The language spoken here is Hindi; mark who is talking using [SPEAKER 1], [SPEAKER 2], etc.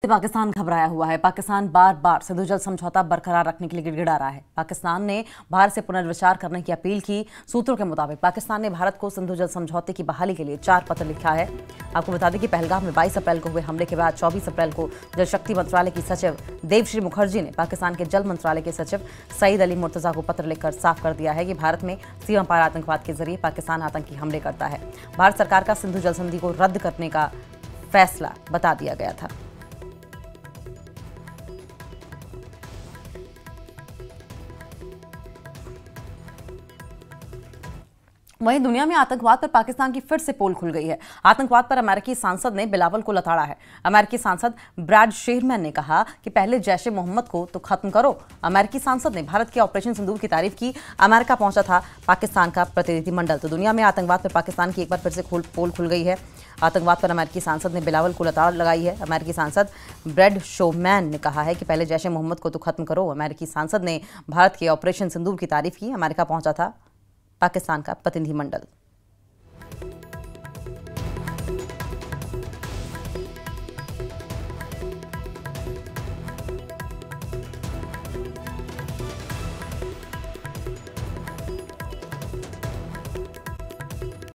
[SPEAKER 1] पाकिस्तान घबराया हुआ है। पाकिस्तान बार बार सिंधु जल समझौता बरकरार रखने के लिए गिड़गिड़ा रहा है। पाकिस्तान ने भारत से पुनर्विचार करने की अपील की। सूत्रों के मुताबिक पाकिस्तान ने भारत को सिंधु जल समझौते की बहाली के लिए 4 पत्र लिखा है। आपको बता दें कि पहलगाम में 22 अप्रैल को हुए हमले के बाद 24 अप्रैल को जल शक्ति मंत्रालय की सचिव देवश्री मुखर्जी ने पाकिस्तान के जल मंत्रालय के सचिव सईद अली मुर्तजा को पत्र लिखकर साफ कर दिया है कि भारत में सीमा पार आतंकवाद के जरिए पाकिस्तान आतंकी हमले करता है। भारत सरकार का सिंधु जल संधि को रद्द करने का फैसला बता दिया गया था। वहीं दुनिया में आतंकवाद पर पाकिस्तान की फिर से पोल खुल गई है। आतंकवाद पर अमेरिकी सांसद ने बिलावल को लताड़ा है। अमेरिकी सांसद ब्रैड शेरमैन ने कहा कि पहले जैश ए मोहम्मद को तो खत्म करो। अमेरिकी सांसद ने भारत के ऑपरेशन सिंदूर की तारीफ की। अमेरिका पहुंचा था पाकिस्तान का प्रतिनिधिमंडल। तो दुनिया में आतंकवाद पर पाकिस्तान की एक बार फिर से पोल खुल गई है। आतंकवाद पर अमेरिकी सांसद ने बिलावल को लताड़ लगाई है। अमेरिकी सांसद ब्रैड शेरमैन ने कहा है कि पहले जैश ए मोहम्मद को तो खत्म करो। अमेरिकी सांसद ने भारत के ऑपरेशन सिंदूर की तारीफ की। अमेरिका पहुंचा था पाकिस्तान का प्रतिनिधिमंडल।